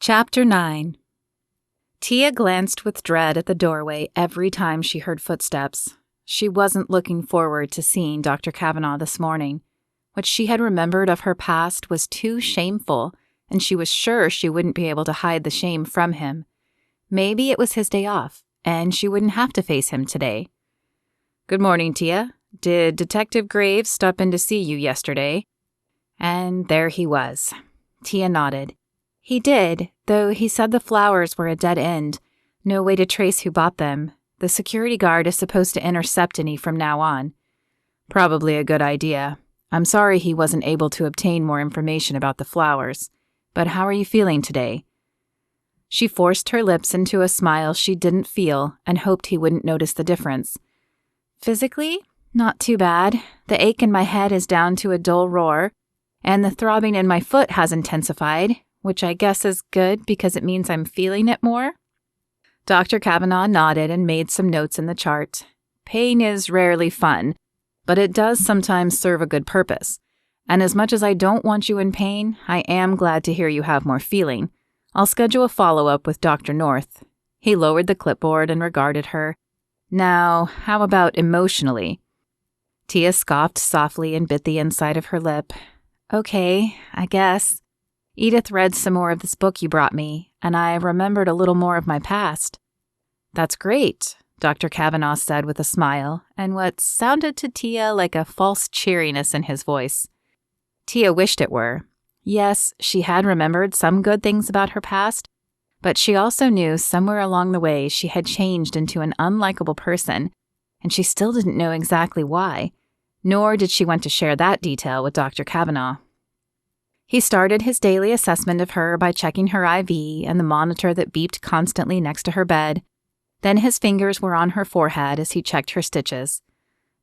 Chapter 9. Tia glanced with dread at the doorway every time she heard footsteps. She wasn't looking forward to seeing Dr. Cavanaugh this morning. What she had remembered of her past was too shameful, and she was sure she wouldn't be able to hide the shame from him. Maybe it was his day off, and she wouldn't have to face him today. "Good morning, Tia. Did Detective Graves stop in to see you yesterday?" And there he was. Tia nodded. He did, though he said the flowers were a dead end. No way to trace who bought them. The security guard is supposed to intercept any from now on. Probably a good idea. I'm sorry he wasn't able to obtain more information about the flowers. But how are you feeling today? She forced her lips into a smile she didn't feel and hoped he wouldn't notice the difference. Physically, not too bad. The ache in my head is down to a dull roar, and the throbbing in my foot has intensified, which I guess is good because it means I'm feeling it more. Dr. Cavanaugh nodded and made some notes in the chart. Pain is rarely fun, but it does sometimes serve a good purpose. And as much as I don't want you in pain, I am glad to hear you have more feeling. I'll schedule a follow-up with Dr. North. He lowered the clipboard and regarded her. Now, how about emotionally? Tia scoffed softly and bit the inside of her lip. Okay, I guess. Edith read some more of this book you brought me, and I remembered a little more of my past. That's great, Dr. Cavanaugh said with a smile, and what sounded to Tia like a false cheeriness in his voice. Tia wished it were. Yes, she had remembered some good things about her past, but she also knew somewhere along the way she had changed into an unlikable person, and she still didn't know exactly why, nor did she want to share that detail with Dr. Cavanaugh. He started his daily assessment of her by checking her IV and the monitor that beeped constantly next to her bed. Then his fingers were on her forehead as he checked her stitches.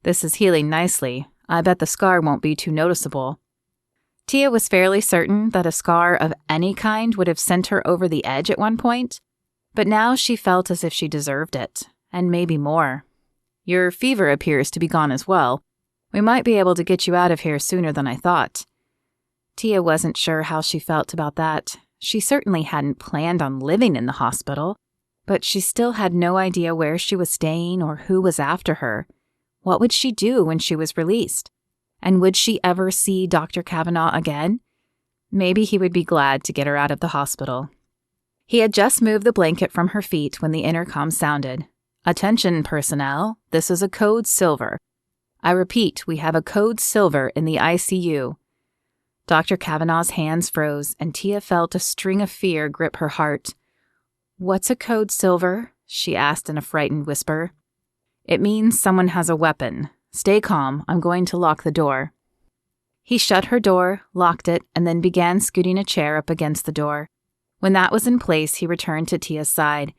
This is healing nicely. I bet the scar won't be too noticeable. Tia was fairly certain that a scar of any kind would have sent her over the edge at one point, but now she felt as if she deserved it, and maybe more. Your fever appears to be gone as well. We might be able to get you out of here sooner than I thought. Tia wasn't sure how she felt about that. She certainly hadn't planned on living in the hospital, but she still had no idea where she was staying or who was after her. What would she do when she was released? And would she ever see Dr. Cavanaugh again? Maybe he would be glad to get her out of the hospital. He had just moved the blanket from her feet when the intercom sounded. Attention, personnel. This is a code silver. I repeat, we have a code silver in the ICU. Dr. Cavanaugh's hands froze, and Tia felt a string of fear grip her heart. "What's a code silver?" she asked in a frightened whisper. "It means someone has a weapon. Stay calm, I'm going to lock the door." He shut her door, locked it, and then began scooting a chair up against the door. When that was in place, he returned to Tia's side.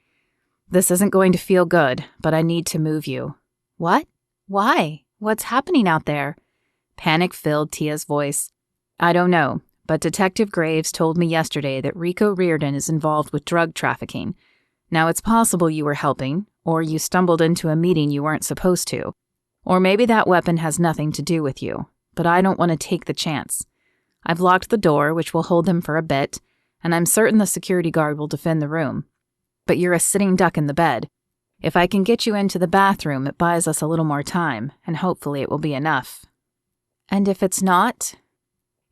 "This isn't going to feel good, but I need to move you." "What? Why? What's happening out there?" Panic filled Tia's voice. "I don't know, but Detective Graves told me yesterday that Rico Reardon is involved with drug trafficking. Now, it's possible you were helping, or you stumbled into a meeting you weren't supposed to, or maybe that weapon has nothing to do with you, but I don't want to take the chance. I've locked the door, which will hold them for a bit, and I'm certain the security guard will defend the room. But you're a sitting duck in the bed. If I can get you into the bathroom, it buys us a little more time, and hopefully it will be enough." "And if it's not?"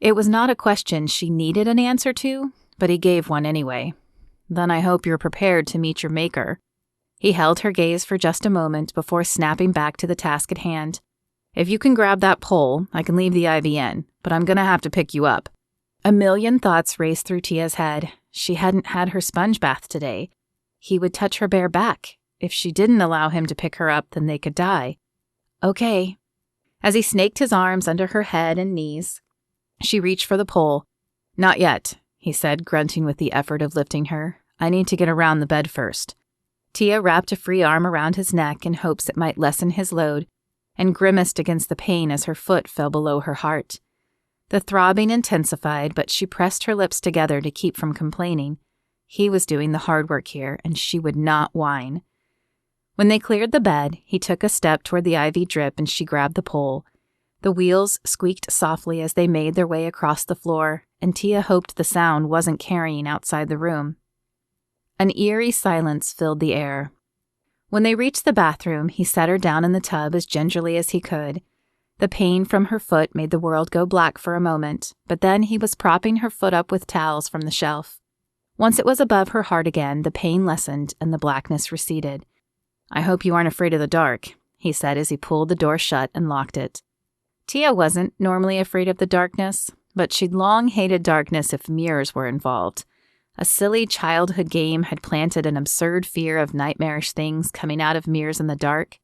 It was not a question she needed an answer to, but he gave one anyway. "Then I hope you're prepared to meet your maker." He held her gaze for just a moment before snapping back to the task at hand. "If you can grab that pole, I can leave the IVN, but I'm going to have to pick you up." A million thoughts raced through Tia's head. She hadn't had her sponge bath today. He would touch her bare back. If she didn't allow him to pick her up, then they could die. "Okay." As he snaked his arms under her head and knees, she reached for the pole. "Not yet," he said, grunting with the effort of lifting her. "I need to get around the bed first." Tia wrapped a free arm around his neck in hopes it might lessen his load, and grimaced against the pain as her foot fell below her heart. The throbbing intensified, but she pressed her lips together to keep from complaining. He was doing the hard work here, and she would not whine. When they cleared the bed, he took a step toward the IV drip and she grabbed the pole. The wheels squeaked softly as they made their way across the floor, and Tia hoped the sound wasn't carrying outside the room. An eerie silence filled the air. When they reached the bathroom, he set her down in the tub as gingerly as he could. The pain from her foot made the world go black for a moment, but then he was propping her foot up with towels from the shelf. Once it was above her heart again, the pain lessened and the blackness receded. "I hope you aren't afraid of the dark," he said as he pulled the door shut and locked it. Tia wasn't normally afraid of the darkness, but she'd long hated darkness if mirrors were involved. A silly childhood game had planted an absurd fear of nightmarish things coming out of mirrors in the dark.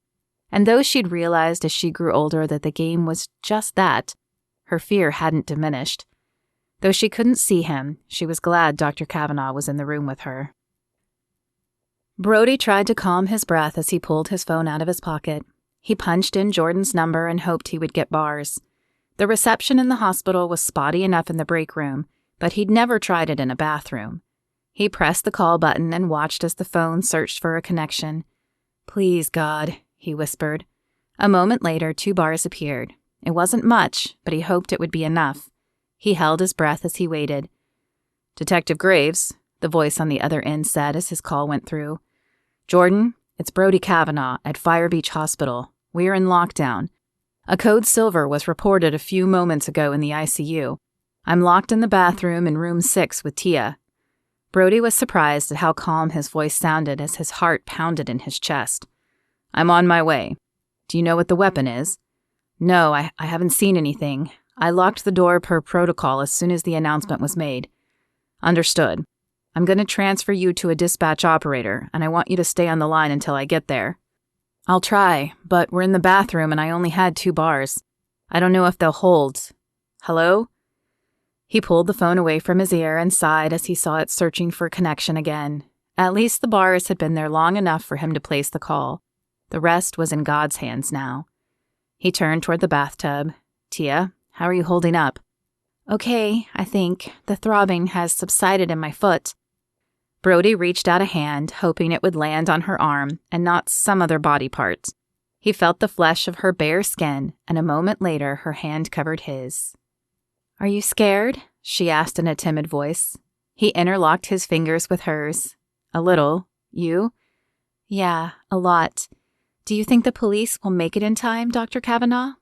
And though she'd realized as she grew older that the game was just that, her fear hadn't diminished. Though she couldn't see him, she was glad Dr. Cavanaugh was in the room with her. Brody tried to calm his breath as he pulled his phone out of his pocket. He punched in Jordan's number and hoped he would get bars. The reception in the hospital was spotty enough in the break room, but he'd never tried it in a bathroom. He pressed the call button and watched as the phone searched for a connection. "Please, God," he whispered. A moment later, 2 bars appeared. It wasn't much, but he hoped it would be enough. He held his breath as he waited. "Detective Graves," the voice on the other end said as his call went through. "Jordan, it's Brody Cavanaugh at Fire Beach Hospital. We are in lockdown. A code silver was reported a few moments ago in the ICU. I'm locked in the bathroom in room 6 with Tia." Brody was surprised at how calm his voice sounded as his heart pounded in his chest. "I'm on my way. Do you know what the weapon is?" "No, I haven't seen anything. I locked the door per protocol as soon as the announcement was made." "Understood. I'm going to transfer you to a dispatch operator, and I want you to stay on the line until I get there." "I'll try, but we're in the bathroom and I only had 2 bars. I don't know if they'll hold. Hello?" He pulled the phone away from his ear and sighed as he saw it searching for connection again. At least the bars had been there long enough for him to place the call. The rest was in God's hands now. He turned toward the bathtub. "Tia, how are you holding up?" "Okay, I think. The throbbing has subsided in my foot." Brody reached out a hand, hoping it would land on her arm and not some other body part. He felt the flesh of her bare skin, and a moment later her hand covered his. "Are you scared?" she asked in a timid voice. He interlocked his fingers with hers. "A little. You?" "Yeah, a lot. Do you think the police will make it in time, Dr. Cavanaugh?"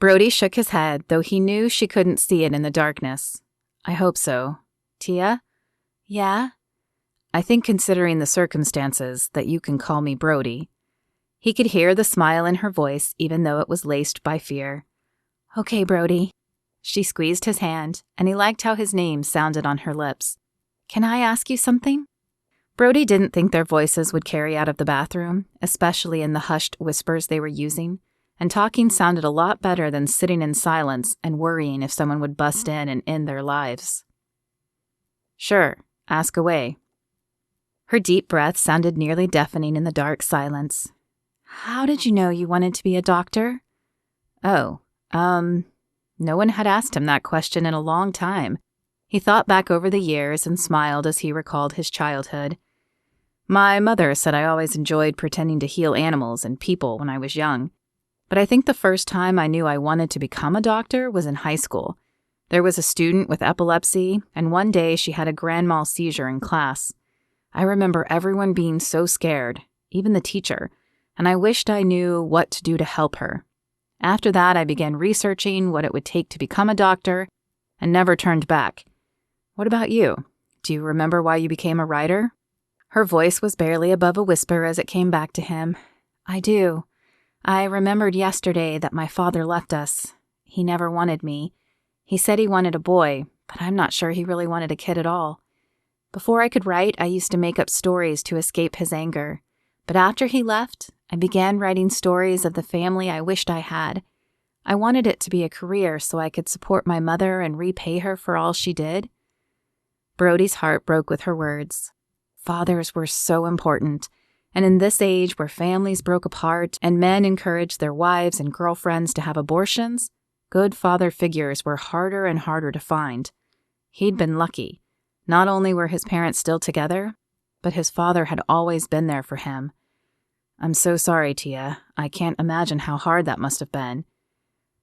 Brody shook his head, though he knew she couldn't see it in the darkness. "I hope so. Tia?" "Yeah?" "I think considering the circumstances that you can call me Brody." He could hear the smile in her voice, even though it was laced by fear. "Okay, Brody." She squeezed his hand, and he liked how his name sounded on her lips. "Can I ask you something?" Brody didn't think their voices would carry out of the bathroom, especially in the hushed whispers they were using, and talking sounded a lot better than sitting in silence and worrying if someone would bust in and end their lives. "Sure, ask away." Her deep breath sounded nearly deafening in the dark silence. "How did you know you wanted to be a doctor?" No one had asked him that question in a long time. He thought back over the years and smiled as he recalled his childhood. "My mother said I always enjoyed pretending to heal animals and people when I was young. But I think the first time I knew I wanted to become a doctor was in high school. There was a student with epilepsy, and one day she had a grand mal seizure in class. I remember everyone being so scared, even the teacher, and I wished I knew what to do to help her. After that, I began researching what it would take to become a doctor and never turned back. What about you? Do you remember why you became a writer?" Her voice was barely above a whisper as it came back to him. "I do. I remembered yesterday that my father left us. He never wanted me. He said he wanted a boy, but I'm not sure he really wanted a kid at all. Before I could write, I used to make up stories to escape his anger. But after he left, I began writing stories of the family I wished I had. I wanted it to be a career so I could support my mother and repay her for all she did." Brody's heart broke with her words. Fathers were so important, and in this age where families broke apart and men encouraged their wives and girlfriends to have abortions, good father figures were harder and harder to find. He'd been lucky. Not only were his parents still together, but his father had always been there for him. "I'm so sorry, Tia. I can't imagine how hard that must have been."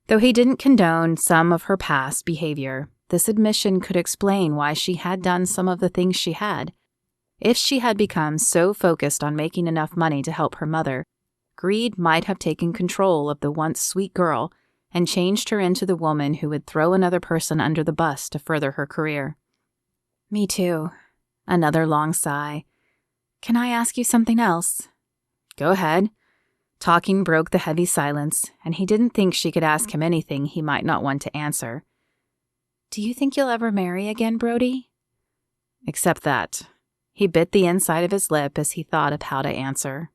Though he didn't condone some of her past behavior, this admission could explain why she had done some of the things she had. If she had become so focused on making enough money to help her mother, greed might have taken control of the once sweet girl and changed her into the woman who would throw another person under the bus to further her career. Me too. Another long sigh. Can I ask you something else? Go ahead. Talking broke the heavy silence, and he didn't think she could ask him anything he might not want to answer. Do you think you'll ever marry again, Brody? Except that. He bit the inside of his lip as he thought of how to answer.